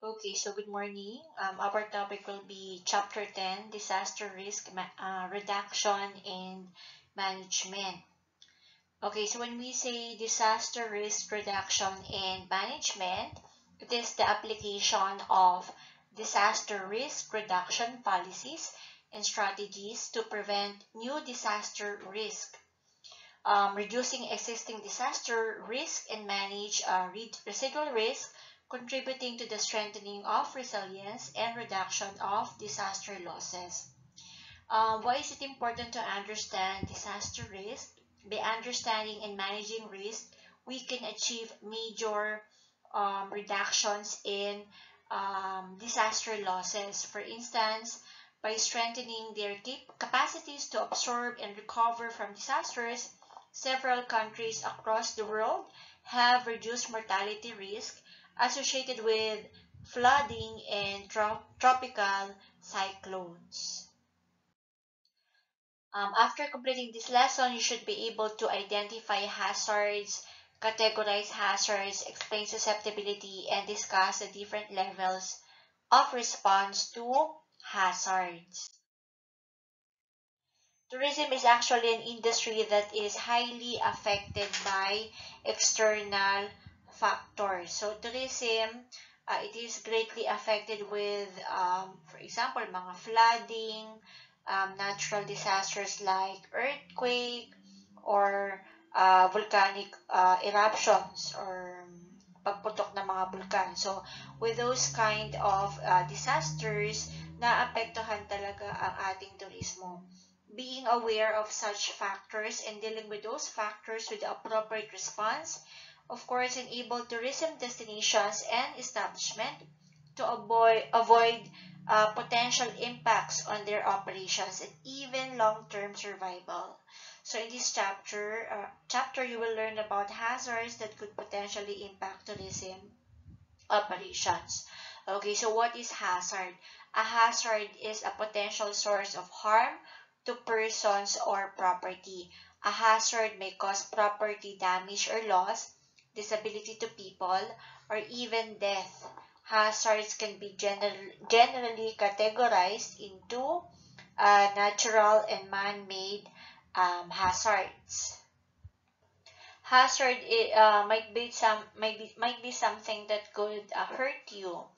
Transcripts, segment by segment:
Okay, so good morning. Our topic will be Chapter 10, Disaster Risk Reduction and Management. Okay, so when we say disaster risk reduction and management, it is the application of disaster risk reduction policies and strategies to prevent new disaster risk, reducing existing disaster risk and manage residual risk, contributing to the strengthening of resilience and reduction of disaster losses. Why is it important to understand disaster risk? By understanding and managing risk, we can achieve major reductions in disaster losses. For instance, by strengthening their capacities to absorb and recover from disasters, several countries across the world have reduced mortality risk associated with flooding and tropical cyclones. After completing this lesson, you should be able to identify hazards, categorize hazards, explain susceptibility, and discuss the different levels of response to hazards. Tourism is actually an industry that is highly affected by external factors. So tourism, it is greatly affected with, for example, mga flooding, natural disasters like earthquake or volcanic eruptions or pagputok ng mga bulkan. So, with those kind of disasters, naapektuhan talaga ang ating turismo. Being aware of such factors and dealing with those factors with the appropriate response, of course, enable tourism destinations and establishment to avoid potential impacts on their operations and even long-term survival. So in this chapter you will learn about hazards that could potentially impact tourism operations. Okay, so what is hazard? A hazard is a potential source of harm to persons or property. A hazard may cause property damage or loss, disability to people, or even death. Hazards can be generally categorized into natural and man-made hazards. Hazard might be something that could hurt you.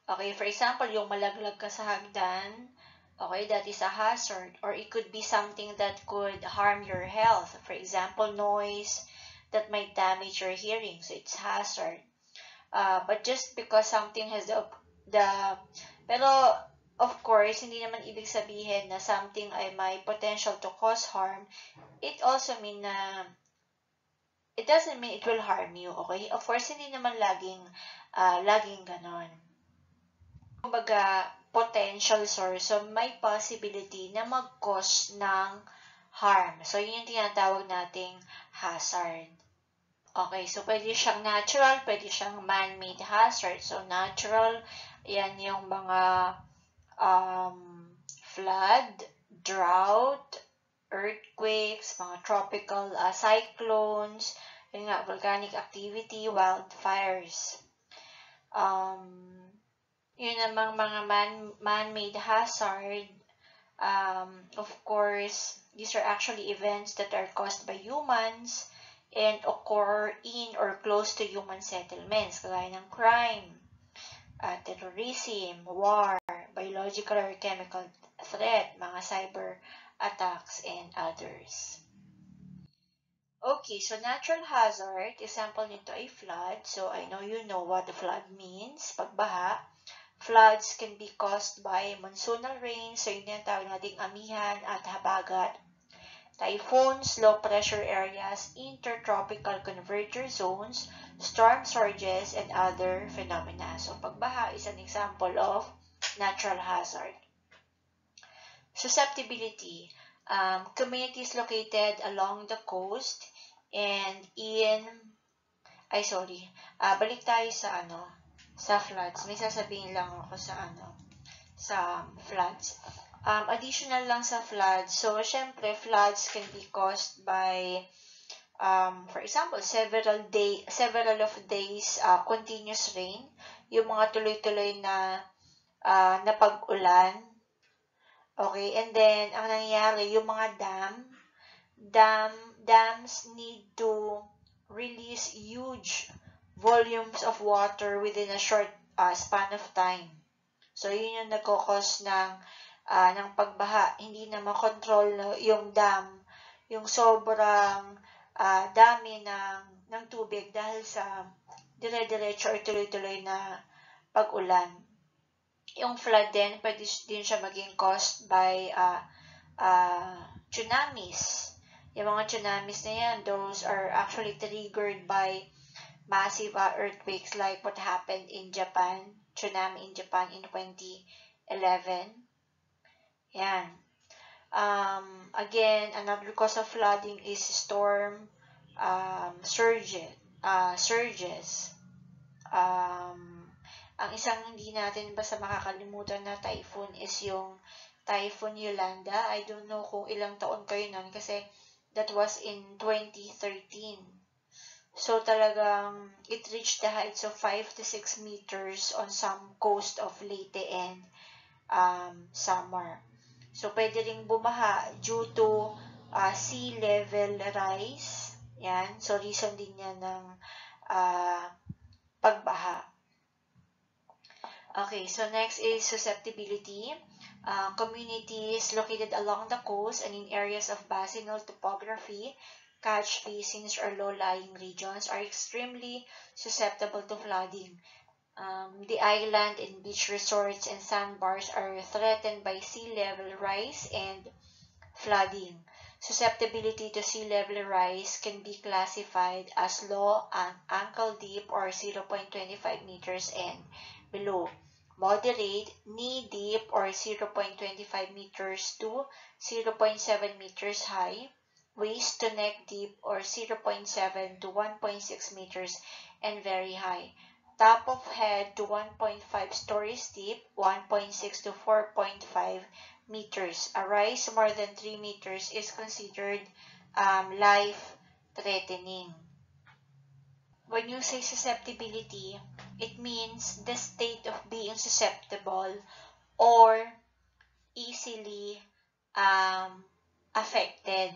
Okay, for example, yung malaglag ka sa hagdan, okay, that is a hazard. Or it could be something that could harm your health. For example, noise that might damage your hearing. So it's hazard. But just because something has pero of course, hindi naman ibig sabihin na something ay may potential to cause harm. It also mean na it doesn't mean it will harm you, okay? Of course, hindi naman laging ganon. Kumbaga, potential source. So, may possibility na mag-cause ng harm. So, yun yung tinatawag nating hazard. Okay, so pwede siyang natural, pwede siyang man-made hazard. So, natural, yan yung mga flood, drought, earthquakes, mga tropical cyclones, yun nga, volcanic activity, wildfires. Yun namang mga man-made hazard, of course, these are actually events that are caused by humans and occur in or close to human settlements, kagaya ng crime, terrorism, war, biological or chemical threat, mga cyber attacks, and others. Okay, so natural hazard, example nito ay flood. So I know you know what the flood means, pagbaha. Floods can be caused by monsoonal rain, so yun yung tawag nating amihan at habagat. Typhoons, low-pressure areas, intertropical converger zones, storm surges, and other phenomena. So, pagbaha is an example of natural hazard. Susceptibility. Communities located along the coast and balik tayo sa floods. May sasabihin lang ako sa floods. Additional lang sa floods. So, syempre, floods can be caused by, for example, several of days continuous rain. yung mga tuloy-tuloy na pag-ulan. Okay, and then, ang nangyayari, yung mga dams need to release huge volumes of water within a short span of time. So, yun yung nagkakos ng pagbaha. Hindi na makontrol yung dam, yung sobrang dami ng tubig dahil sa dire-diretso or tuloy-tuloy na pag-ulan. Yung flood din, pwede din siya maging caused by tsunamis. Yung mga tsunamis na yan, those are actually triggered by massive earthquakes like what happened in Japan, tsunami in Japan in 2011. Yan. Again, another cause of flooding is storm surges. Ang isang hindi natin basta makakalimutan na typhoon is yung Typhoon Yolanda. I don't know kung ilang taon kayo nun kasi that was in 2013. So talagang it reached the heights of 5 to 6 meters on some coast of Leyte and Samar. So pwede ring bumaha due to sea level rise. Yan. So reason din yan ng pagbaha. Okay, so next is susceptibility. Communities located along the coast and in areas of basinal topography, catch basins, or low-lying regions are extremely susceptible to flooding. The island and beach resorts and sandbars are threatened by sea level rise and flooding. Susceptibility to sea level rise can be classified as low and ankle deep or 0.25 meters and below. Moderate, knee deep or 0.25 meters to 0.7 meters high. Waist to neck deep or 0.7 to 1.6 meters and very high. Top of head to 1.5 stories deep, 1.6 to 4.5 meters. A rise more than 3 meters is considered life-threatening. When you say susceptibility, it means the state of being susceptible or easily affected.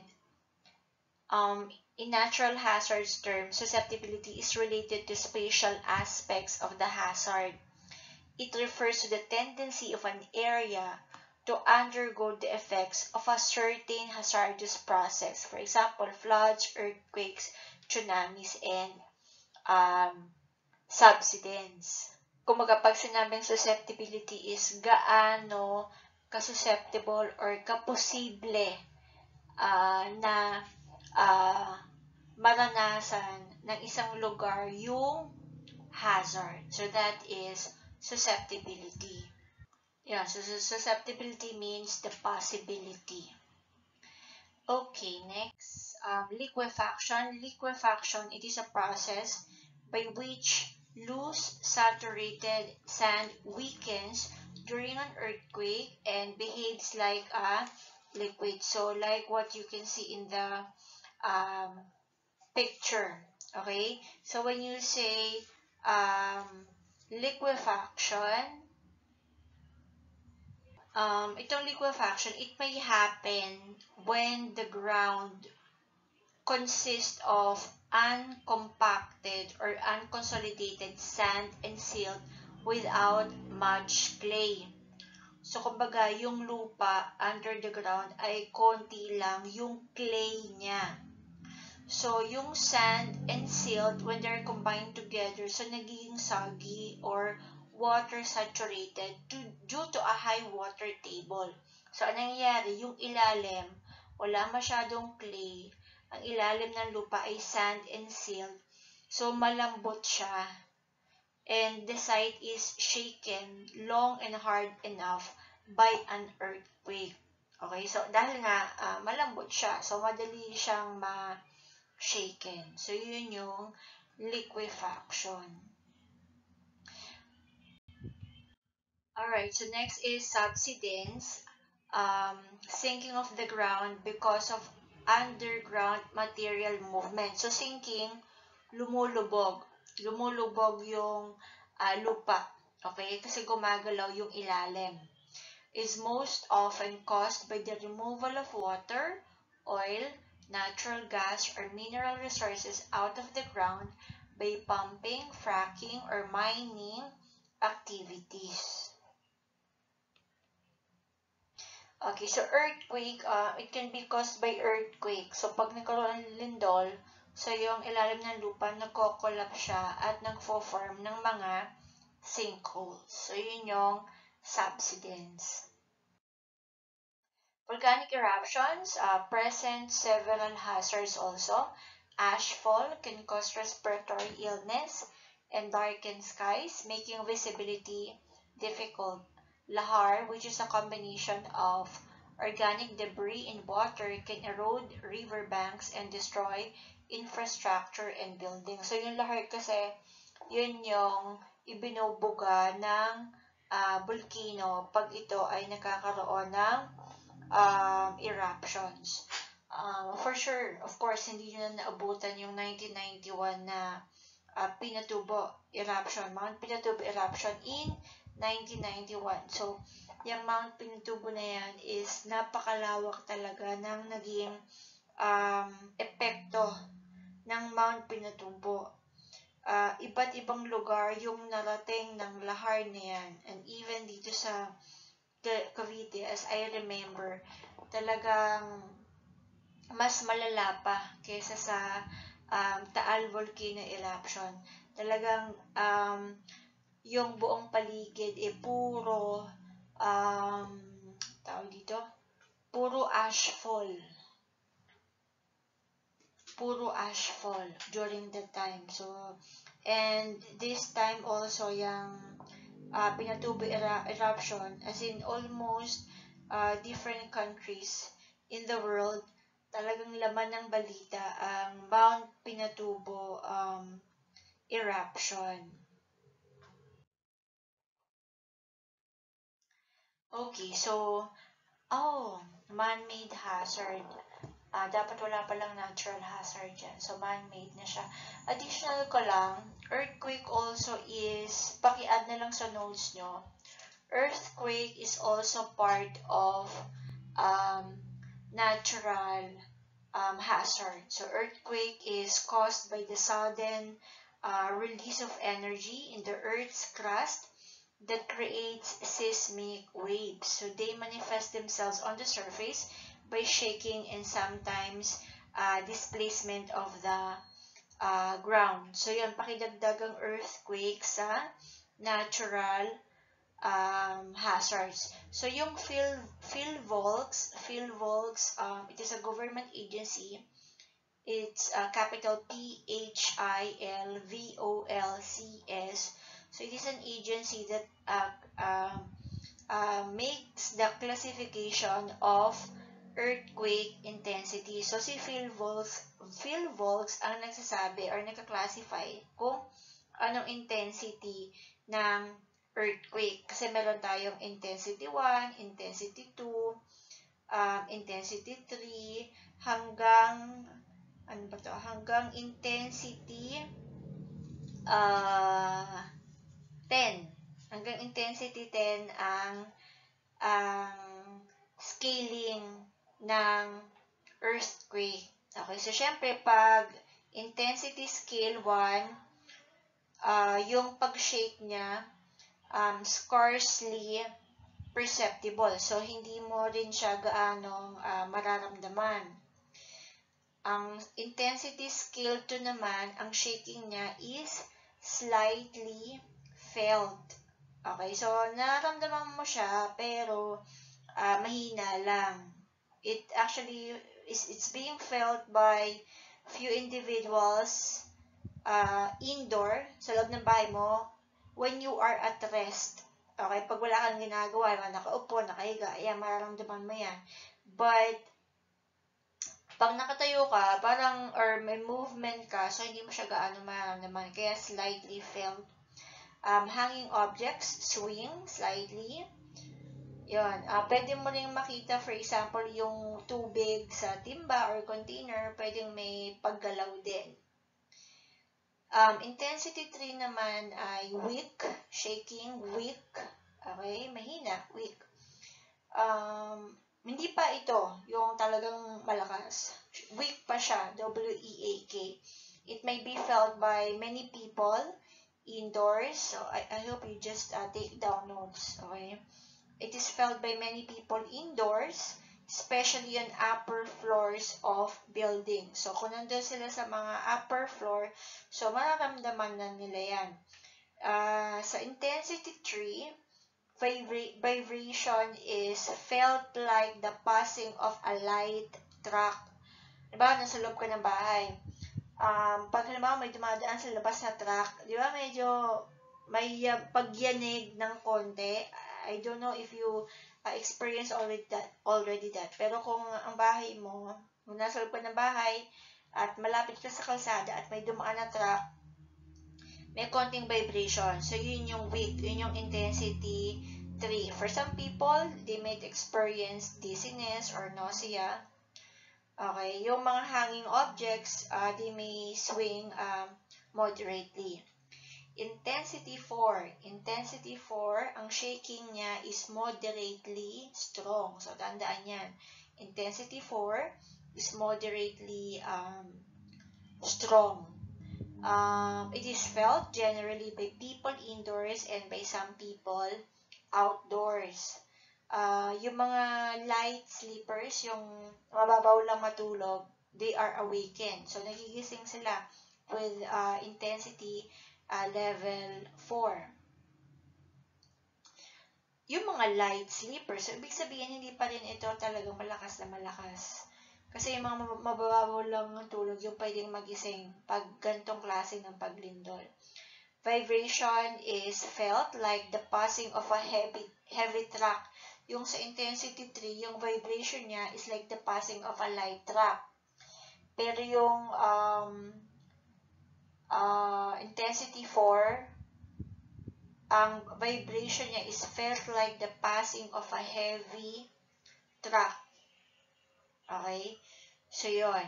In natural hazards terms, susceptibility is related to spatial aspects of the hazard. It refers to the tendency of an area to undergo the effects of a certain hazardous process. For example, floods, earthquakes, tsunamis, and subsidence. Kumbaga, pag sinabing susceptibility is gaano ka-susceptible or ka-posible na maranasan ng isang lugar yung hazard. So that is susceptibility. Yeah, so susceptibility means the possibility. Okay, next, liquefaction. Liquefaction, it is a process by which loose saturated sand weakens during an earthquake and behaves like a liquid. So like what you can see in the picture. Okay, so when you say liquefaction, itong liquefaction, it may happen when the ground consists of uncompacted or unconsolidated sand and silt without much clay. So, kumbaga, yung lupa under the ground ay konti lang yung clay niya. So, yung sand and silt, when they're combined together, so nagiging soggy or water saturated due to a high water table. So, anong nangyayari? Yung ilalim, wala masyadong clay. Ang ilalim ng lupa ay sand and silt. So, malambot siya. And the site is shaken long and hard enough by an earthquake. Okay, so dahil nga malambot siya, so madali siyang ma-shaken. So, yun yung liquefaction. Alright, so next is subsidence. Sinking of the ground because of underground material movement. So, sinking, lumulubog. Lumulubog yung lupa. Okay? Kasi gumagalaw yung ilalim. Is most often caused by the removal of water, oil, natural gas, or mineral resources out of the ground by pumping, fracking, or mining activities. Okay, so earthquake, it can be caused by earthquake. So, pag nagkaroon ng lindol, so yung ilalim ng lupa, nagko-collapse siya at nagfo-form ng mga sinkholes. So, yun yung subsidence. Volcanic eruptions present several hazards also. Ashfall can cause respiratory illness and darken skies, making visibility difficult. Lahar, which is a combination of organic debris and water, can erode riverbanks and destroy infrastructure and buildings. So yung lahar kasi, yun yung ibinubuga ng volcano pag ito ay nakakaroon ng eruptions. For sure, of course, hindi nyo na naabutan yung 1991 na Pinatubo eruption, Mount Pinatubo eruption in 1991. So, yung Mount Pinatubo na yan is napakalawak talaga ng naging epekto ng Mount Pinatubo. Iba't ibang lugar yung narating ng lahar na yan. And even dito sa Cavite, as I remember, talagang mas malala pa kaysa sa Taal Volcano eruption. Talagang yung buong paligid puro tawag dito, puro ashfall. Puro ashfall during that time. So, and this time also yung Pinatubo eruption, as in almost different countries in the world, talagang laman ng balita ang Mount Pinatubo eruption. Okay, so, man-made hazard. Dapat wala palang natural hazard dyan. So, man-made na siya. Additional ko lang, earthquake also is, paki-add na lang sa notes nyo, earthquake is also part of natural hazard. So, earthquake is caused by the sudden release of energy in the Earth's crust that creates seismic waves. So, they manifest themselves on the surface by shaking and sometimes displacement of the ground. So, yun, pakidagdagang earthquake sa natural hazards. So, yung PhilVolcs, it is a government agency. It's capital PHILVOLCS. So, it is an agency that makes the classification of earthquake intensity. So, si PhilVolcs ang nagsasabi or nagka-classify kung anong intensity ng earthquake. Kasi meron tayong intensity 1, intensity 2, intensity 3, hanggang, ano ba to? Hanggang intensity 10. Hanggang intensity 10 ang scaling ng earthquake. Okay, so syempre pag intensity scale 1, yung pag-shake niya scarcely perceptible. So, hindi mo rin siya gaanong mararamdaman. Ang intensity scale 2 naman, ang shaking niya is slightly felt. Okay, so nararamdaman mo siya pero mahina lang. It actually it's being felt by few individuals indoor sa loob ng bahay mo when you are at rest. Okay, pag wala kang ginagawa, nakaupo, nakahiga, ayan, mararamdaman mo yan. But pag nakatayo ka, parang, or may movement ka, so hindi mo siya gaano mararamdaman, kaya slightly felt. Hanging objects, swing slightly. Yun. Pwede mo rin makita, for example, yung tubig sa timba or container, pwedeng may paggalaw din. Intensity 3 naman ay weak, shaking, weak. Okay, mahina, weak. Hindi pa ito yung talagang malakas. Weak pa siya, W-E-A-K. It may be felt by many people indoors. So I hope you just take down notes, okay? It is felt by many people indoors, especially on upper floors of buildings. So, kung nandun sila sa mga upper floor, so mararamdaman na nila yan. Sa intensity 3, vibration is felt like the passing of a light truck. Diba, nasa loob ka ng bahay. Pag halimbawa may dumadaan sa labas na truck, di ba medyo may pagyanig ng konti. I don't know if you experience already that. Pero kung ang bahay mo, kung nasa loob ka ng bahay at malapit ka sa kalsada at may dumaan na truck, may konting vibration. So, yun yung weak, yun yung intensity 3. For some people, they may experience dizziness or nausea. Okay, yung mga hanging objects, they may swing moderately. Intensity 4. Intensity 4, ang shaking niya is moderately strong. So, tandaan yan. Intensity 4 is moderately strong. It is felt generally by people indoors and by some people outdoors. Yung mga light sleepers, yung mababaw lang matulog, they are awakened. So, nagigising sila with intensity level 4. Yung mga light sleepers, so ibig sabihin hindi pa rin ito talagang malakas na malakas. Kasi yung mga mababaw lang ng tulog, yung pwedeng magising pag gantong klase ng paglindol. Vibration is felt like the passing of a heavy truck. Yung sa intensity 3, yung vibration niya is like the passing of a light truck. Pero yung intensity 4, ang vibration niya is felt like the passing of a heavy truck. Okay? So, yun.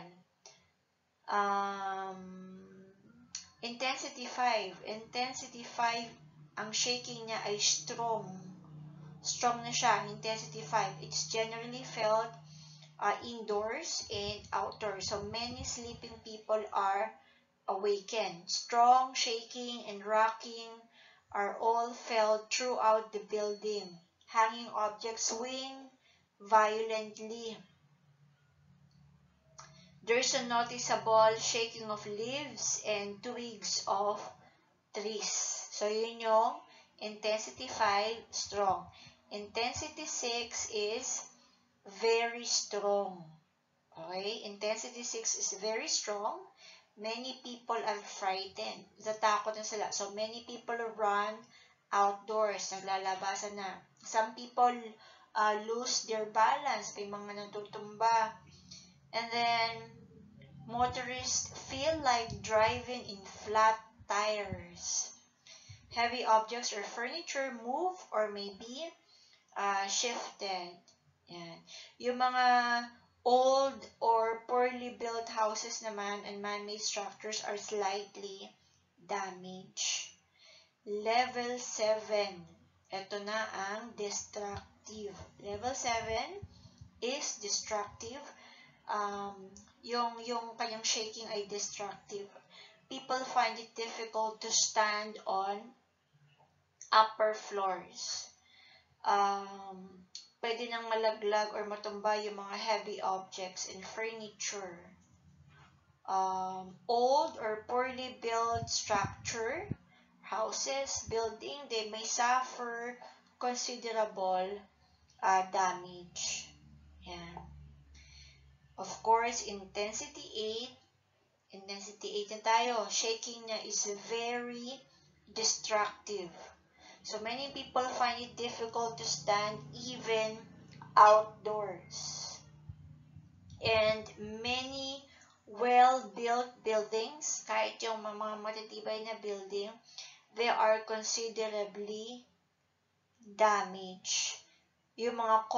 Intensity 5. Intensity 5, ang shaking niya ay strong. Strong na siya, intensity 5. It's generally felt indoors and outdoors. So, many sleeping people are awakened. Strong shaking and rocking are all felt throughout the building. Hanging objects swing violently. There's a noticeable shaking of leaves and twigs of trees. So, yun yung intensity 5, strong. Intensity 6 is very strong. Okay? Intensity 6 is very strong. Many people are frightened. Natakot na sila. So, many people run outdoors. Naglalabasan na. Some people lose their balance. May mga natutumba. And then, motorists feel like driving in flat tires. Heavy objects or furniture move or may be shifted. Yan. Yung mga old or poorly built houses naman and man-made structures are slightly damaged. Level 7. Ito na ang destructive. Level 7 is destructive. Yung kanyang shaking ay destructive. People find it difficult to stand on upper floors. Pwede nang malaglag or matumba yung mga heavy objects and furniture. Old or poorly built structure, houses, building, they may suffer considerable damage. Yan. Of course, intensity 8. Intensity 8 na tayo. Shaking niya is very destructive. So, many people find it difficult to stand even outdoors. And many well-built buildings, kahit yung mga matitibay na building, they are considerably damaged. Yung mga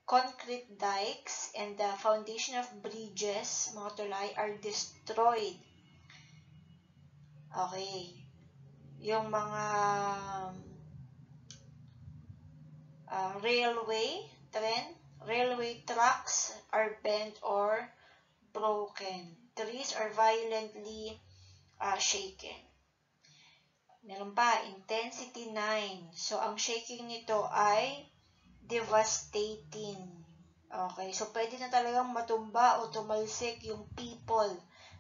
concrete dikes and the foundation of bridges, mga tulay, are destroyed. Okay. Yung mga railway tracks are bent or broken. Trees are violently shaken. Meron pa, intensity 9. So, ang shaking nito ay devastating. Okay, so pwede na talagang matumba o tumalsik yung people.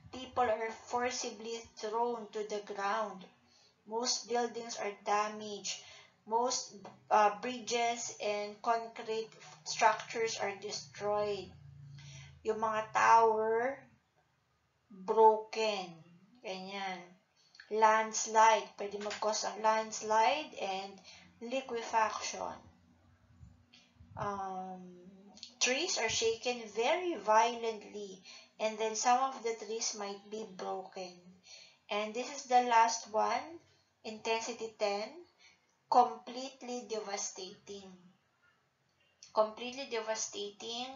People are forcibly thrown to the ground. Most buildings are damaged. Most bridges and concrete structures are destroyed. Yung mga tower, broken. Ganyan. Landslide. Pwede mag-cause ng landslide and liquefaction. Trees are shaken very violently, and then some of the trees might be broken. And this is the last one, intensity 10, completely devastating. Completely devastating.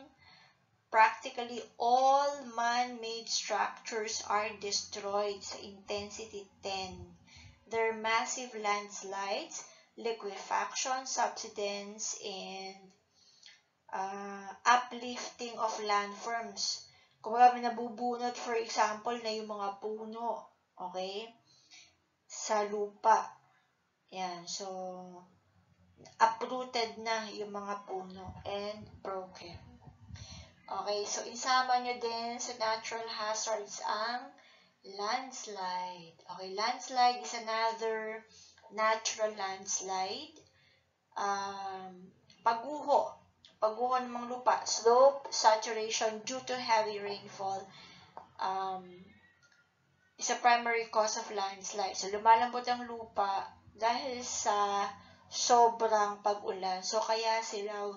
Practically all man-made structures are destroyed sa intensity 10. There are massive landslides, liquefaction, subsidence, and uplifting of landforms. Kung may nabubunot, for example, na yung mga puno, okay, sa lupa. Yan, so, uprooted na yung mga puno and broken. Okay, so isama nyo din sa natural hazards ang landslide. Okay, landslide is another natural landslide. Pagguho ng mga lupa, slope saturation due to heavy rainfall is a primary cause of landslide. So, lumalambot ang lupa dahil sa sobrang pag-ulan. So, kaya sila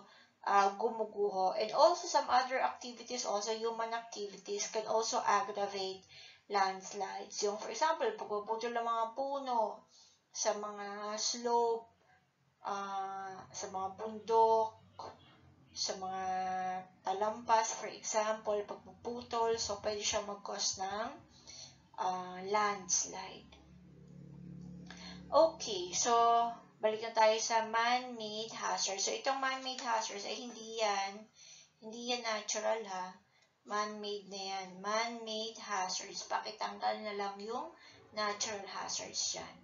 gumuguho. And also some other activities, also human activities, can also aggravate landslides. Yung for example, pagpuputol ng mga puno sa mga slope, sa mga bundok, sa mga talampas, for example, pagpuputol, so pwede siya mag-cause ng landslide. Okay, so balikan tayo sa man-made hazards. So, itong man-made hazards ay hindi yan natural ha. Man-made na yan. Man-made hazards. Pakitanggal na lang yung natural hazards dyan.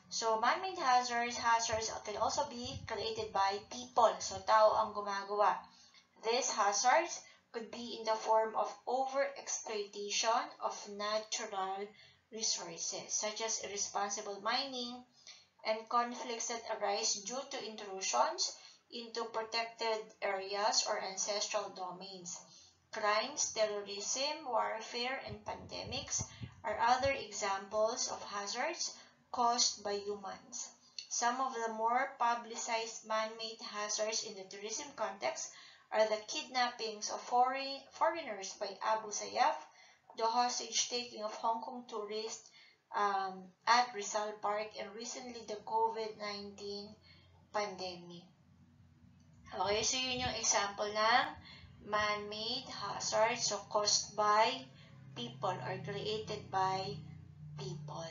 So, man-made hazards can also be created by people. So, tao ang gumagawa. These hazards could be in the form of over-exploitation of natural resources, such as irresponsible mining, and conflicts that arise due to intrusions into protected areas or ancestral domains. Crimes, terrorism, warfare, and pandemics are other examples of hazards caused by humans. Some of the more publicized man-made hazards in the tourism context are the kidnappings of foreigners by Abu Sayyaf, the hostage-taking of Hong Kong tourists at Rizal Park, and recently the COVID-19 pandemic. Okay, so yun yung example ng man-made hazards, so caused by people or created by people.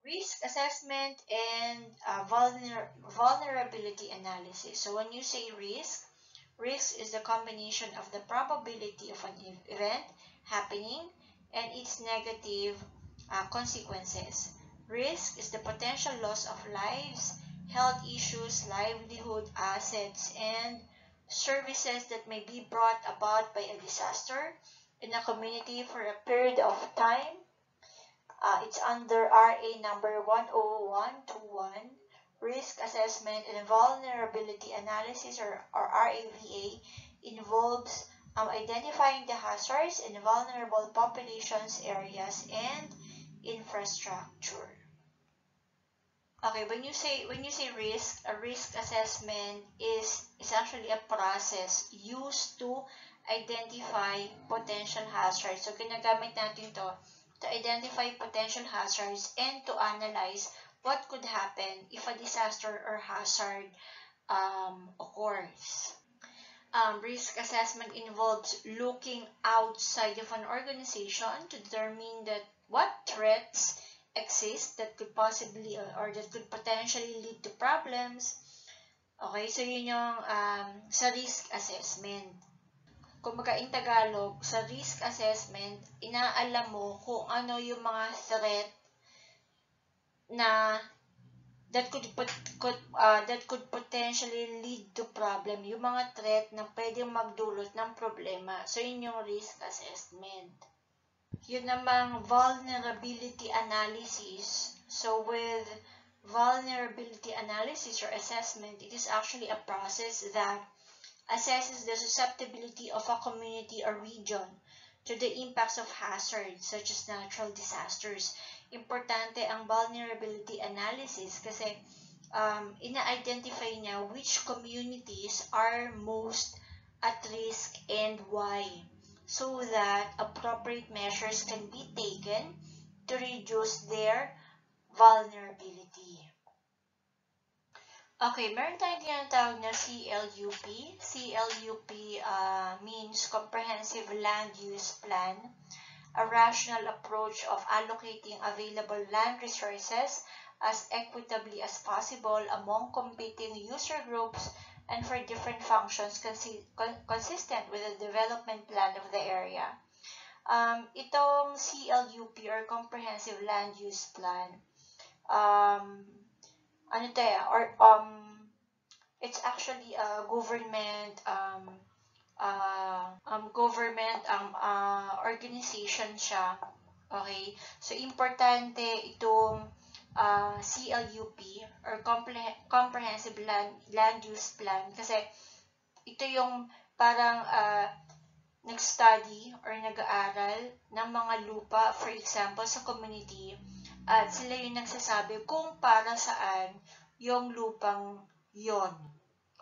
Risk assessment and vulnerability analysis. So when you say risk is the combination of the probability of an event happening and its negative consequences. Risk is the potential loss of lives, health issues, livelihood, assets, and services that may be brought about by a disaster in a community for a period of time. It's under RA number 10121, Risk Assessment and Vulnerability Analysis, or RAVA, involves identifying the hazards in vulnerable populations, areas, and infrastructure. Okay, when you say risk, a risk assessment is actually a process used to identify potential hazards. So, ginagamit natin to identify potential hazards and to analyze what could happen if a disaster or hazard occurs. Risk assessment involves looking outside of an organization to determine that what threats exist that could possibly or that could potentially lead to problems. Okay, so yun yung sa risk assessment. Kumbaga in Tagalog, sa risk assessment, inaalam mo kung ano yung mga threat na that could potentially lead to problem, yung mga threat na pwedeng magdulot ng problema. So yun yung risk assessment. Yun namang vulnerability analysis. So with vulnerability analysis or assessment, it is actually a process that assesses the susceptibility of a community or region to the impacts of hazards such as natural disasters. Importante ang vulnerability analysis kasi ina-identify niya which communities are most at risk and why, so that appropriate measures can be taken to reduce their vulnerability. Okay, meron tayong tinatawag na CLUP. CLUP means Comprehensive Land Use Plan, a rational approach of allocating available land resources as equitably as possible among competing user groups and for different functions consistent with the development plan of the area. Itong CLUP or Comprehensive Land Use Plan, it's actually a government organization siya. Okay? So, importante itong CLUP or Comprehensive Land Use Plan kasi ito yung parang nag-study or nag-aaral ng mga lupa, for example, sa community, at sila yung nagsasabi kung para saan yung lupang yon.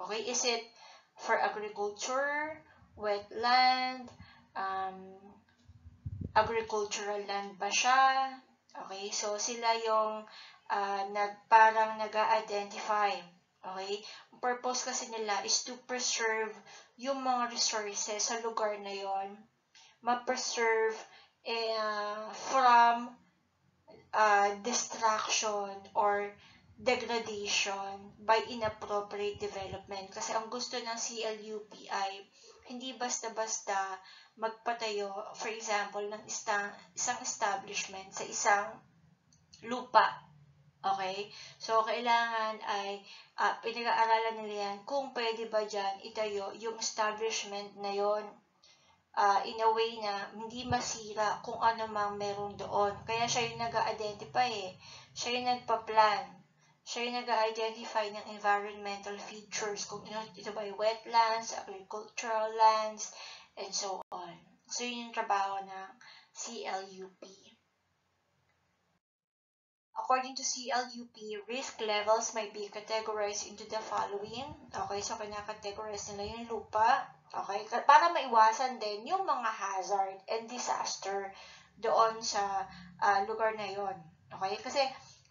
Okay? Is it for agriculture, wetland, agricultural land ba siya? Okay? So, sila yung parang nag-identify. Okay? Ang purpose kasi nila is to preserve yung mga resources sa lugar na yon, ma-preserve from distraction or degradation by inappropriate development. Kasi ang gusto ng CLUP ay hindi basta-basta magpatayo, for example, ng isang establishment sa isang lupa. Okay? So, kailangan ay pinag-aaralan nila yan kung pwede ba dyan itayo yung establishment na yon in a way na hindi masira kung ano mang meron doon. Kaya siya yung nag-identify Siya yung nagpa-plan. Siya yung nag-identify ng environmental features, kung ito ba yung wetlands, agricultural lands, and so on. So, yun yung trabaho ng CLUP. According to CLUP, risk levels may be categorized into the following. Okay, so kinakategorize nila yung lupa. Okay, para maiwasan din yung mga hazard and disaster doon sa lugar na yon. Okay, kasi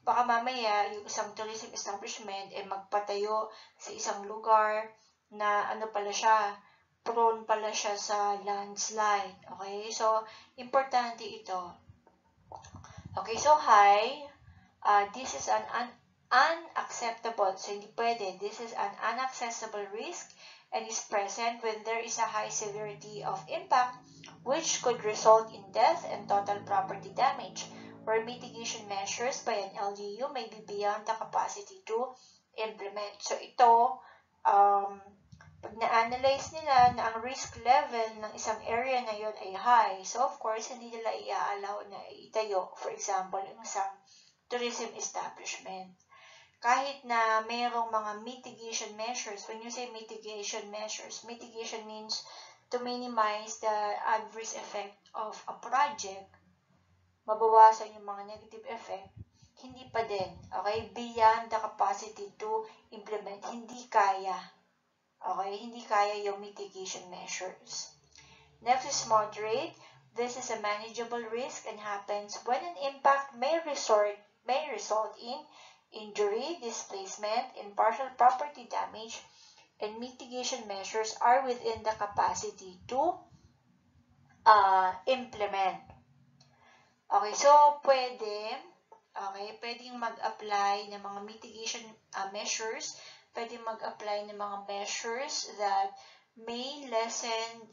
baka mamaya yung isang tourism establishment magpatayo sa isang lugar na pala siya, prone pala siya sa landslide. Okay, so importante ito. Okay, so this is an unacceptable, so hindi pwede. This is an unaccessible risk and is present when there is a high severity of impact which could result in death and total property damage, where mitigation measures by an LGU may be beyond the capacity to implement. So ito, pag na-analyze nila na ang risk level ng isang area na yon ay high, so of course, hindi nila i-allow na itayo, for example, yung isang tourism establishment. Kahit na mayroong mga mitigation measures. When you say mitigation measures, mitigation means to minimize the adverse effect of a project, mabawasan yung mga negative effect, hindi pa din. Okay? Beyond the capacity to implement. Hindi kaya. Okay? Hindi kaya yung mitigation measures. Next is moderate. This is a manageable risk and happens when an impact may result in injury, displacement, and partial property damage, and mitigation measures are within the capacity to implement. Okay, so pwedeng mag-apply ng mga mitigation measures, pwedeng mag-apply ng mga measures that may lessen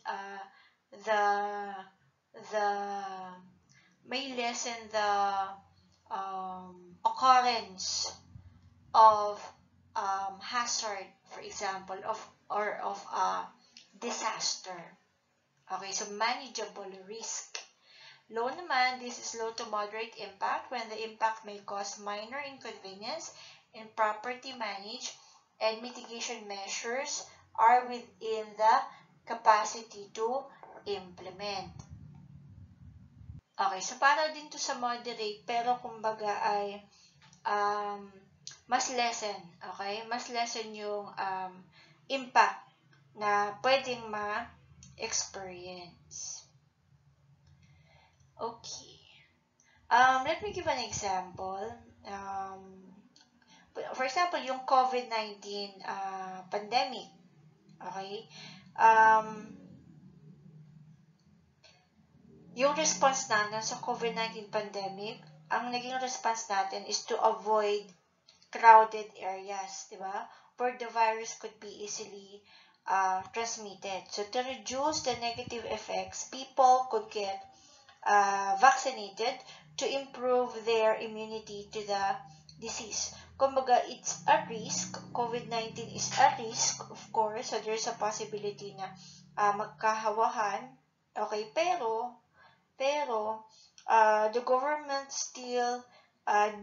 the the occurrence of hazard, for example, of a disaster. Okay, so manageable risk. Low naman, this is low to moderate impact when the impact may cause minor inconvenience in property managed and mitigation measures are within the capacity to implement. Okay, so para din to sa moderate, pero kumbaga ay mas lessen, okay? Mas lessen yung impact na pwedeng ma-experience. Okay. Let me give an example. For example, yung COVID-19 pandemic. Okay? Yung response natin sa COVID-19 pandemic, ang naging response natin is to avoid crowded areas, di ba? Where the virus could be easily transmitted. So to reduce the negative effects, people could get vaccinated to improve their immunity to the disease. Kumbaga, it's a risk. COVID-19 is a risk, of course. So there's a possibility na magkahawahan. Okay, pero the government still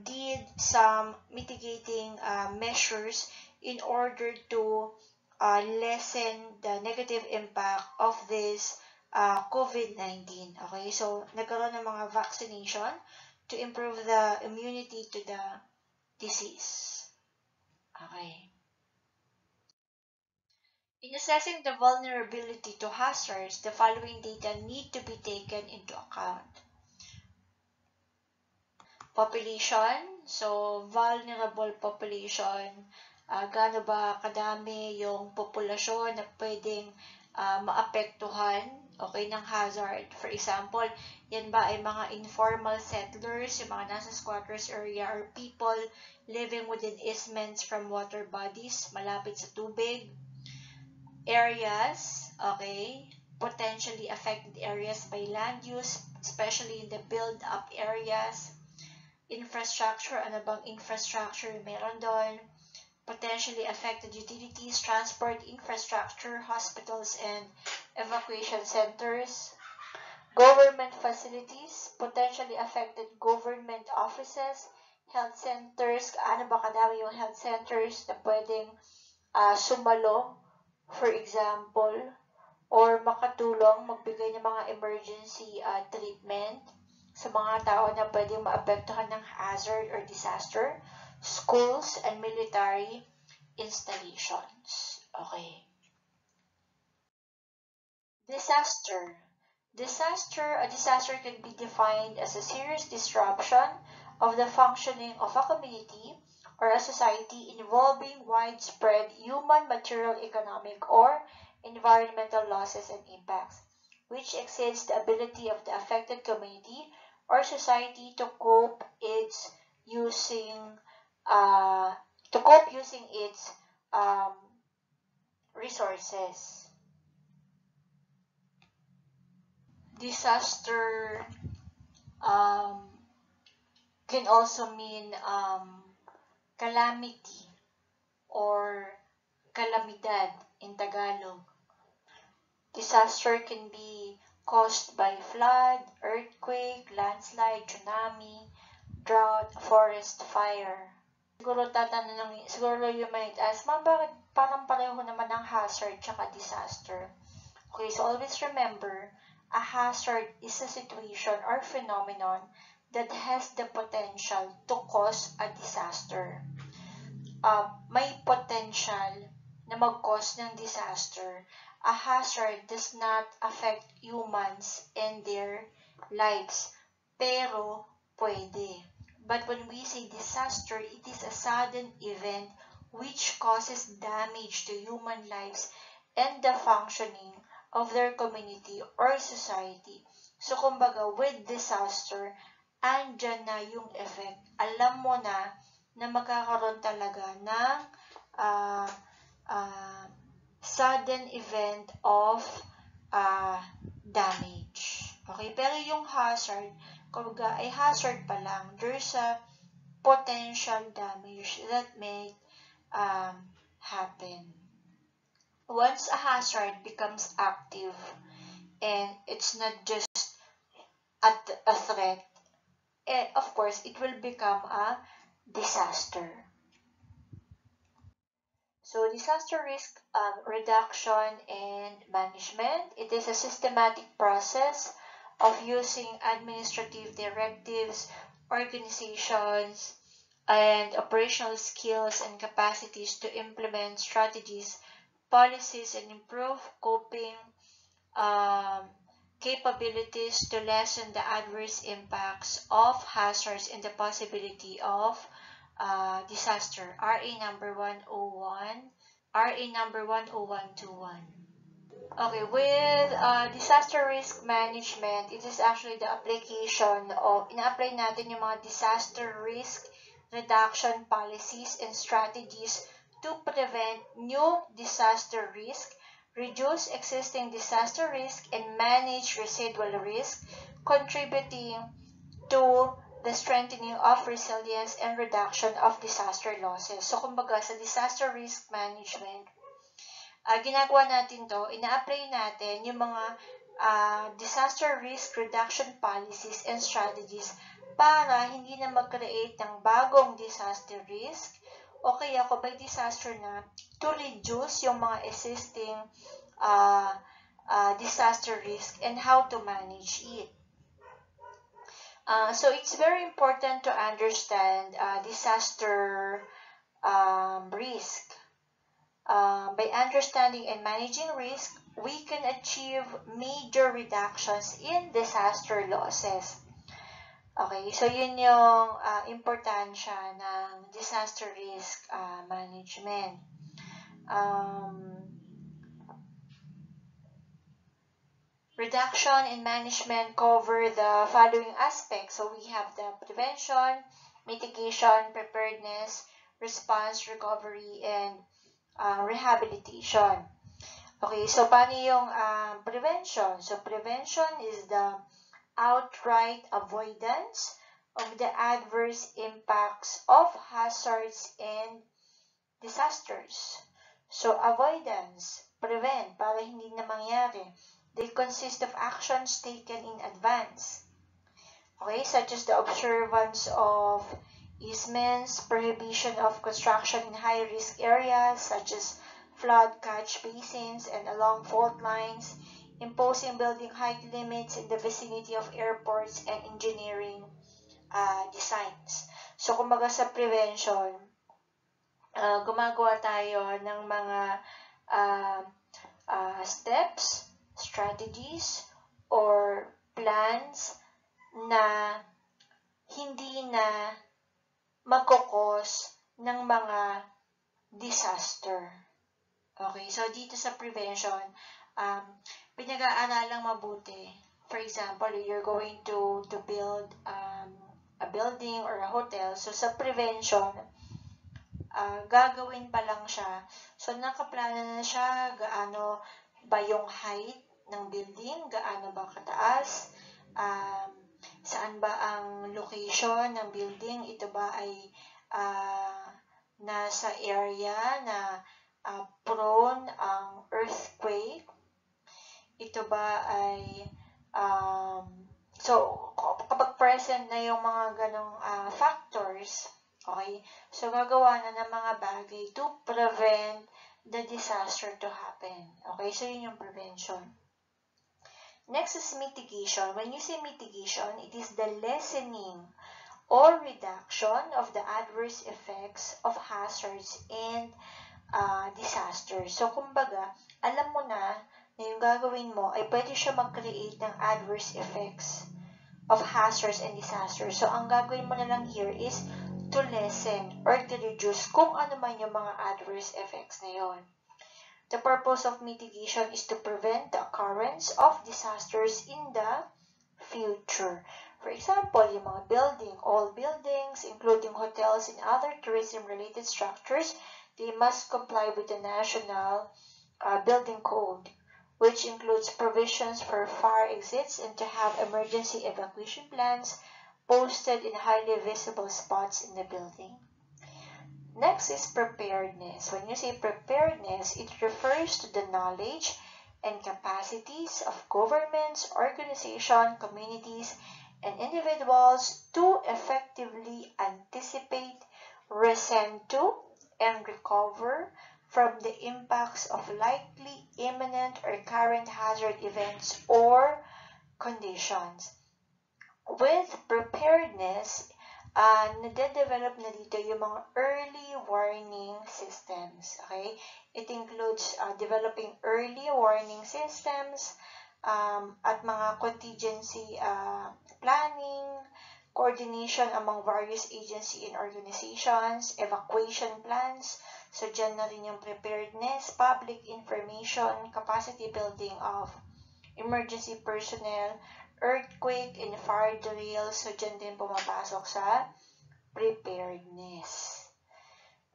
did some mitigating measures in order to lessen the negative impact of this COVID-19. Okay, so nagkaroon ng mga vaccination to improve the immunity to the disease. Okay. In assessing the vulnerability to hazards, the following data need to be taken into account. Population, so vulnerable population, gaano ba kadami yung populasyon na pwedeng maapektuhan, okay, ng hazard. For example, yan ba ay mga informal settlers, yung mga nasa squatters area, or people living within easements from water bodies, malapit sa tubig. Areas, okay, potentially affected areas by land use, especially in the build-up areas. Infrastructure, ano bang infrastructure meron doon? Potentially affected utilities, transport infrastructure, hospitals and evacuation centers. Government facilities, potentially affected government offices, health centers, ano ba kadami yung health centers na pwedeng sumalo, for example, or makatulong, magbigay ng mga emergency treatment sa mga tao na pwedeng maapektuhan ng hazard or disaster, schools, and military installations. Okay. Disaster. A disaster can be defined as a serious disruption of the functioning of a community or a society involving widespread human, material, economic, or environmental losses and impacts, which exceeds the ability of the affected community or society to cope using its resources. Disaster can also mean calamity or calamidad in Tagalog. Disaster can be caused by flood, earthquake, landslide, tsunami, drought, forest fire. Siguro you might ask, ma'am, bakit parang pareho naman ng hazard tsaka disaster? Okay, so always remember, a hazard is a situation or phenomenon that has the potential to cause a disaster. May potential na mag-cause ng disaster. A hazard does not affect humans and their lives, pero pwede. But when we say disaster, it is a sudden event which causes damage to human lives and the functioning of their community or society. So, kumbaga, with disaster, andyan na yung effect. Alam mo na magkakaroon talaga ng sudden event of damage. Okay? Pero yung hazard, kumbaga ay hazard pa lang. There's a potential damage that may happen. Once a hazard becomes active, and it's not just a threat, of course, it will become a disaster. So, disaster risk reduction and management, it is a systematic process of using administrative directives, organizations, and operational skills and capacities to implement strategies, policies, and improve coping capabilities to lessen the adverse impacts of hazards and the possibility of disaster. RA number 101, RA number 10121. Okay, with disaster risk management, it is actually the application of, ina-apply natin yung mga disaster risk reduction policies and strategies to prevent new disaster risk, reduce existing disaster risk, and manage residual risk, contributing to the strengthening of resilience and reduction of disaster losses. So, kumbaga, sa disaster risk management, ginagawa natin to, ina-apply natin yung mga disaster risk reduction policies and strategies para hindi na mag-create ng bagong disaster risk o kaya kung may disaster na, to reduce yung mga existing disaster risk and how to manage it. So it's very important to understand disaster risk. By understanding and managing risk, we can achieve major reductions in disaster losses. Okay, so yun yung importansya ng disaster risk management. Reduction and management cover the following aspects. So we have the prevention, mitigation, preparedness, response, recovery, and rehabilitation. Okay, so paano yung prevention? So prevention is the outright avoidance of the adverse impacts of hazards and disasters. So avoidance, prevent, para hindi na mangyari. They consist of actions taken in advance. Okay, such as the observance of easements, prohibition of construction in high-risk areas such as flood catch basins and along fault lines, imposing building height limits in the vicinity of airports, and engineering designs. So, kumbaga sa prevention, gumagawa tayo ng mga steps, strategies, or plans na hindi na magkukos ng mga disaster. Okay, so dito sa prevention, pinag-aaralang mabuti. For example, you're going to build a building or a hotel. So sa prevention, gagawin pa lang siya. So nakaplano na siya, gaano ba yung height ng building, gaano ba kataas, saan ba ang location ng building, ito ba ay nasa area na prone ang earthquake, ito ba ay so kapag present na yung mga ganong factors, okay, so gagawa na ng mga bagay to prevent the disaster to happen. Okay, so yun yung prevention. Next is mitigation. When you say mitigation, it is the lessening or reduction of the adverse effects of hazards and disasters. So, kumbaga, alam mo na yung gagawin mo ay pwede siya mag-create ng adverse effects of hazards and disasters. So, ang gagawin mo na lang here is to lessen or to reduce kung ano man yung mga adverse effects na yon. The purpose of mitigation is to prevent the occurrence of disasters in the future. For example, yung mga all buildings, including hotels and other tourism-related structures, they must comply with the National Building Code, which includes provisions for fire exits and to have emergency evacuation plans posted in highly visible spots in the building. Next is preparedness. When you say preparedness, it refers to the knowledge and capacities of governments, organizations, communities, and individuals to effectively anticipate, resent to, and recover from the impacts of likely imminent or current hazard events or conditions. With preparedness, nade-develop na dito yung mga early warning systems. Okay? It includes developing early warning systems at mga contingency planning, coordination among various agencies and organizations, evacuation plans. So, dyan na rin yung preparedness, public information, capacity building of emergency personnel, earthquake and fire drills. So, dyan din pumapasok sa preparedness.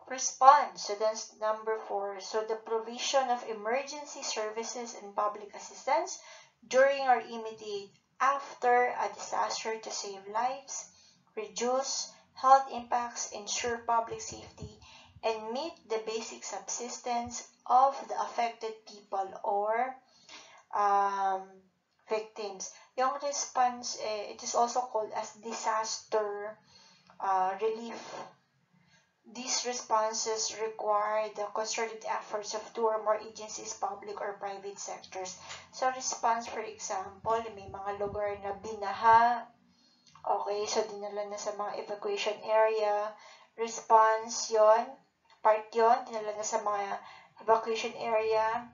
Response. So, that's number 4. So, the provision of emergency services and public assistance during or immediate after a disaster to save lives, reduce health impacts, ensure public safety, and meet the basic subsistence of the affected people or victims. Yung response, it is also called as disaster relief. These responses require the concerted efforts of 2 or more agencies, public or private sectors. So, response, for example, may mga lugar na binaha. Okay, so dinala na sa mga evacuation area. Response yon, part yon, dinala na sa mga evacuation area.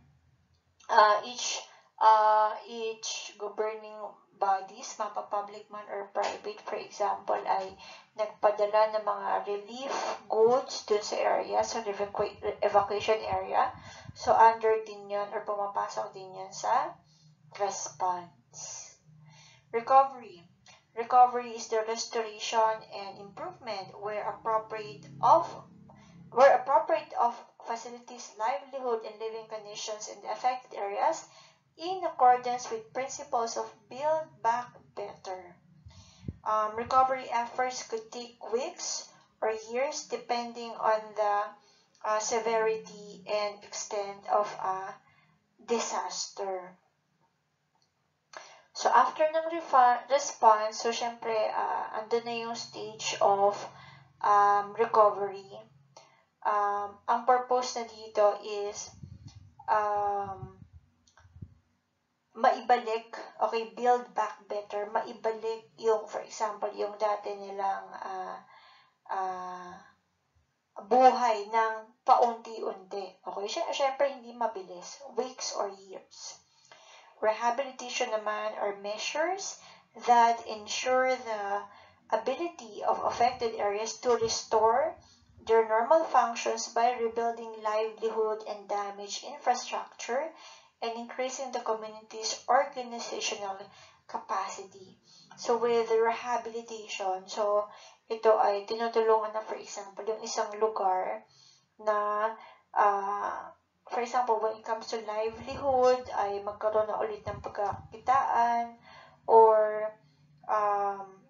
Each governing bodies, mapa-public man or private, for example, ay nagpadala ng mga relief goods dun sa area, so evacuation area. So, under din yun or pumapasok din yun sa response. Recovery. Recovery is the restoration and improvement where appropriate of facilities, livelihood, and living conditions in the affected areas in accordance with principles of Build Back Better. Recovery efforts could take weeks or years depending on the severity and extent of a disaster. So, after ng response, so, syempre, andun na yung stage of recovery. Ang purpose na dito is maibalik, okay, build back better, maibalik yung, for example, yung dati nilang buhay ng paunti-unti. Okay, syempre hindi mabilis, weeks or years. Rehabilitation naman are measures that ensure the ability of affected areas to restore their normal functions by rebuilding livelihood and damaged infrastructure and increasing the community's organizational capacity. So, with rehabilitation, so, ito ay tinutulungan na, for example, yung isang lugar na, for example, when it comes to livelihood, ay magkaroon na ulit ng pagkakitaan, or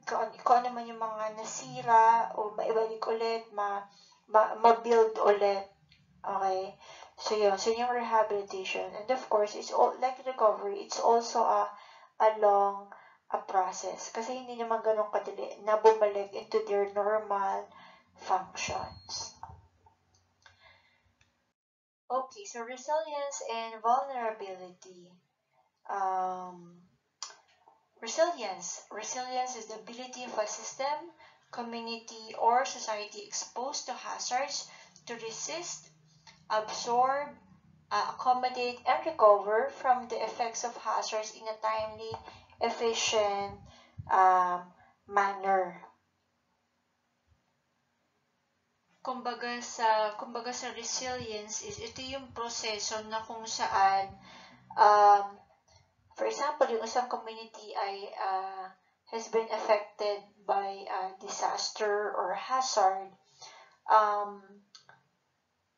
kung ano man yung mga nasira, o maibalik ulit, ma-build ulit. Okay? So, yun. So, yung rehabilitation. And of course, it's all, like recovery, it's also a long process. Kasi hindi naman ganun kadali na bumalik into their normal functions. Okay, so resilience and vulnerability. Resilience is the ability of a system, community, or society exposed to hazards to resist, absorb, accommodate, and recover from the effects of hazards in a timely, efficient manner. Kumbaga sa resilience is ito yung proseso na kung saan For example, yung isang community ay has been affected by disaster or hazard,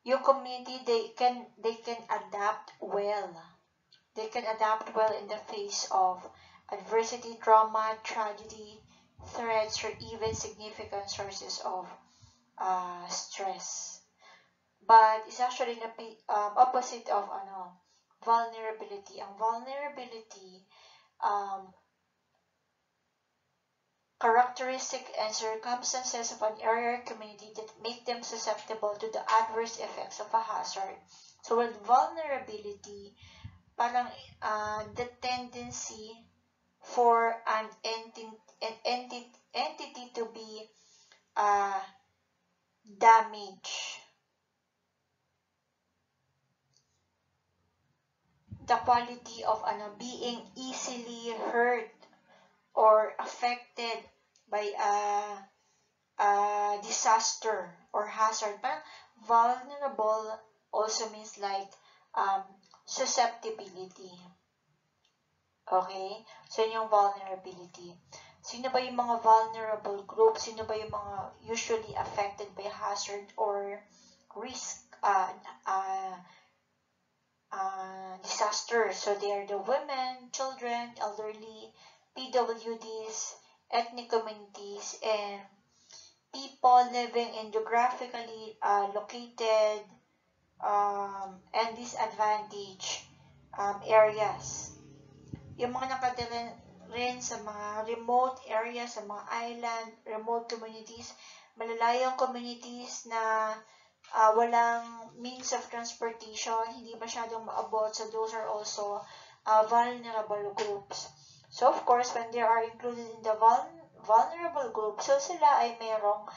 yung community, they can adapt well. They can adapt well in the face of adversity, trauma, tragedy, threats, or even significant sources of stress. But it's actually the opposite of vulnerability. Ang vulnerability, characteristic and circumstances of an area or community that make them susceptible to the adverse effects of a hazard. So with vulnerability, parang the tendency for an entity to be damaged. The quality of being easily hurt or affected by a disaster or hazard. Parang vulnerable also means like susceptibility. Okay? So, yun yung vulnerability. Sino ba yung mga vulnerable group? Sino ba yung mga usually affected by hazard or risk disaster? So, they are the women, children, elderly, PWDs, ethnic communities, and people living in geographically located and disadvantaged areas. Yung mga nakatira rin sa mga remote areas, sa mga island, remote communities, malalayong communities na walang means of transportation, hindi masyadong maabot, so those are also vulnerable groups. So of course, when they are included in the vulnerable group, so sila ay mayroong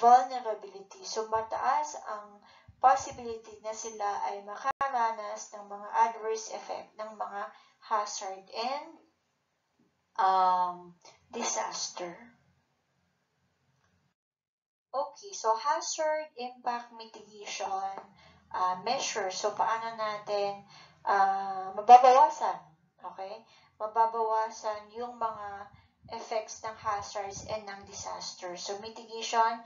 vulnerability. So mataas ang possibility na sila ay makaranas ng mga adverse effect ng mga hazard and disaster. Okay, so hazard impact mitigation measures. So paano natin mababawasan? Okay? Mababawasan yung mga effects ng hazards and ng disaster. So mitigation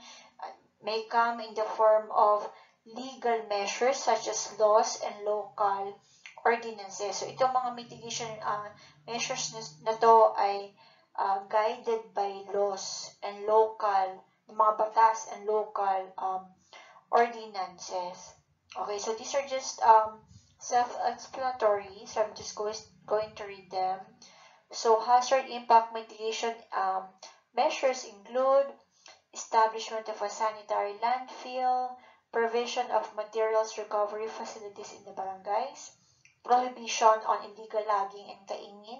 may come in the form of legal measures such as laws and local ordinances. So itong mga mitigation measures na to ay guided by laws and local, mga batas and local ordinances. Okay, so these are just self-explanatory, so I'm just going to read them. So hazard impact mitigation measures include establishment of a sanitary landfill, provision of materials recovery facilities in the barangays, prohibition on illegal logging and kaingin,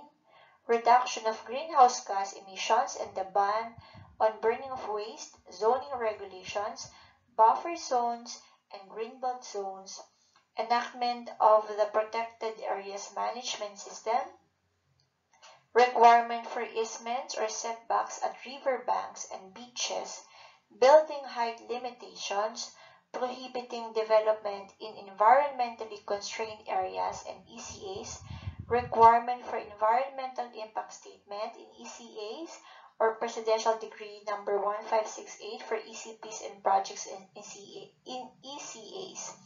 reduction of greenhouse gas emissions and the ban on burning of waste, zoning regulations, buffer zones and greenbelt zones, enactment of the Protected Areas Management System, requirement for easements or setbacks at river banks and beaches, building height limitations, prohibiting development in environmentally constrained areas and ECAs, requirement for environmental impact statement in ECAs or Presidential Decree number 1568 for ECPs and projects in ECAs.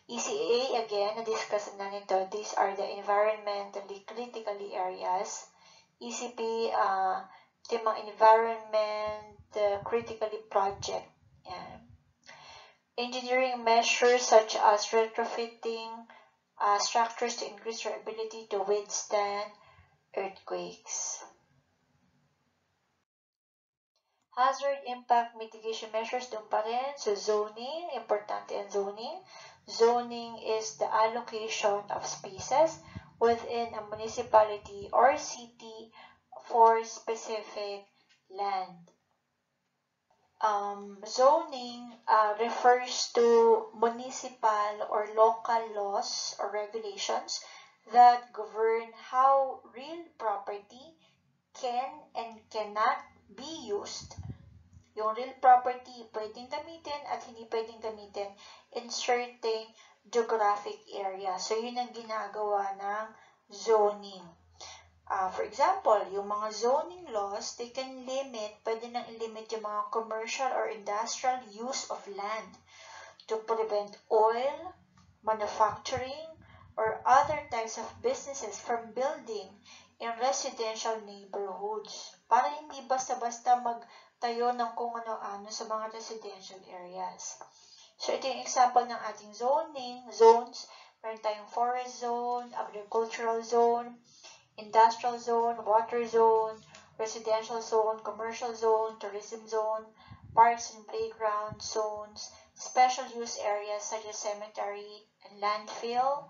ECA, again, na-discuss na nito, these are the environmentally critically areas. ECP, ito yung mga environment critically project. Yan. Engineering measures such as retrofitting structures to increase their ability to withstand earthquakes. Hazard impact mitigation measures doon pa rin. So zoning, importante ang zoning. Zoning is the allocation of spaces within a municipality or city for specific land. Zoning refers to municipal or local laws or regulations that govern how real property can and cannot be used. Yung real property pwedeng gamitin at hindi pwedeng gamitin in certain geographic area. So, yun ang ginagawa ng zoning. For example, yung mga zoning laws, they can pwede nang i-limit yung mga commercial or industrial use of land to prevent oil, manufacturing, or other types of businesses from building in residential neighborhoods para hindi basta-basta magtayo ng kung ano-ano sa mga residential areas. So, ito yung example ng ating zones. Meron tayong forest zone, agricultural zone, industrial zone, water zone, residential zone, commercial zone, tourism zone, parks and playground zones, special use areas such as cemetery and landfill,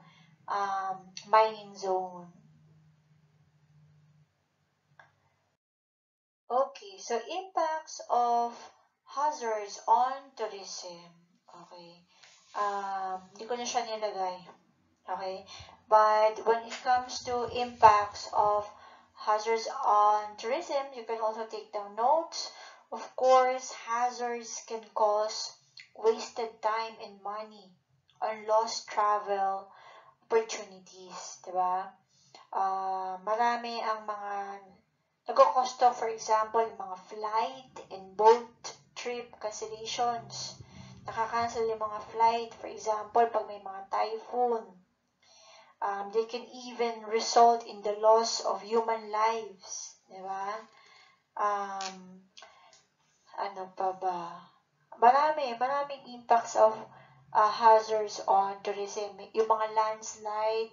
mining zone. Okay, so impacts of hazards on tourism. Okay. Hindi ko na siya nilagay. Okay. But when it comes to impacts of hazards on tourism, you can also take down notes. Of course, hazards can cause wasted time and money on lost travel opportunities, diba? Marami ang mga nagkokosto, for example, yung mga flight and boat trip cancellations. Nakakancel yung mga flight, for example, pag may mga typhoon. They can even result in the loss of human lives. Diba? Ano pa ba? Maraming impacts of hazards on tourism. Yung mga landslide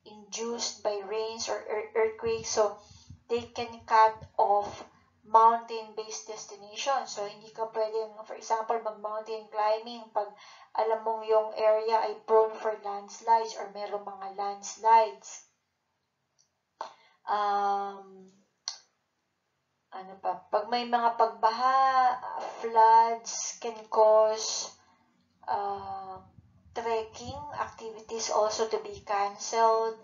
induced by rains or earthquakes. So, they can cut off mountain-based destinations. So, hindi ka pwedeng, for example, mag-mountain climbing pag alam mong yung area ay prone for landslides or merong mga landslides. Ano pa? Pag may mga pagbaha, floods can cause trekking activities also to be cancelled.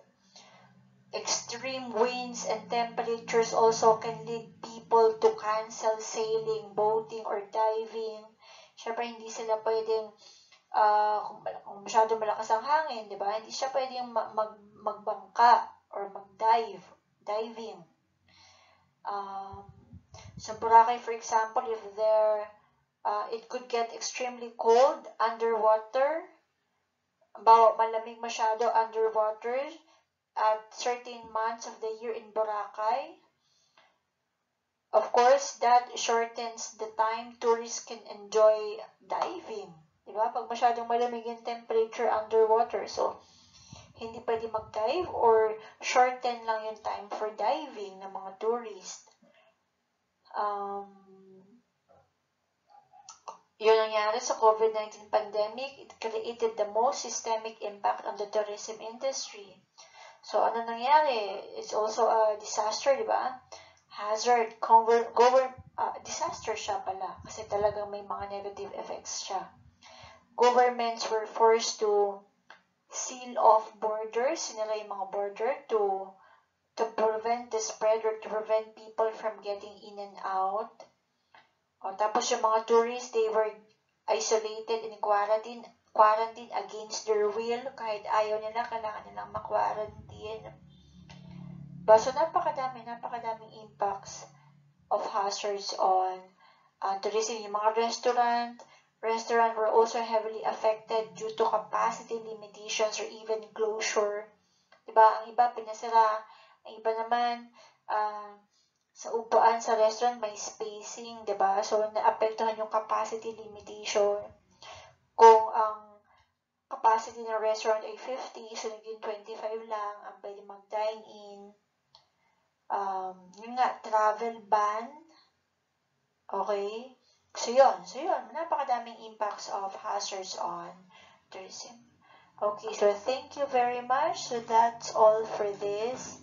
Extreme winds and temperatures also can lead people to cancel sailing, boating, or diving. Siyempre, hindi sila pwedeng, kung masyado malakas ang hangin, di ba? Hindi siya pwedeng magbangka or diving. Sa Boracay, for example, if it could get extremely cold underwater, malamig masyado underwater, at certain months of the year in Boracay. Of course, that shortens the time tourists can enjoy diving. Diba? Pag masyadong malamig yung temperature underwater, so hindi pwede mag-dive or shorten lang yung time for diving ng mga tourists. Yun nangyari sa COVID-19 pandemic. It created the most systemic impact on the tourism industry. So, ano nangyari? It's also a disaster, di ba? Hazard, disaster siya pala kasi talagang may mga negative effects siya. Governments were forced to seal off borders, sinila yung mga border to prevent the spread or to prevent people from getting in and out. Tapos yung mga tourists, they were isolated in quarantine against their will. Kahit ayaw nila, kailangan nilang ma-quarantine. So, napakadaming impacts of hazards on tourism. Yung mga restaurant were also heavily affected due to capacity limitations or even closure. Diba? Ang iba pinasara, ang iba naman sa upuan sa restaurant may spacing, diba? So, naapektuhan yung capacity limitation. Kung ang capacity ng restaurant ay 50, so naging 25 lang ang pwede mag-dine-in. Yun nga, travel ban. Okay? So, yun. Napakadaming impacts of hazards on tourism. Okay, so thank you very much. So, that's all for this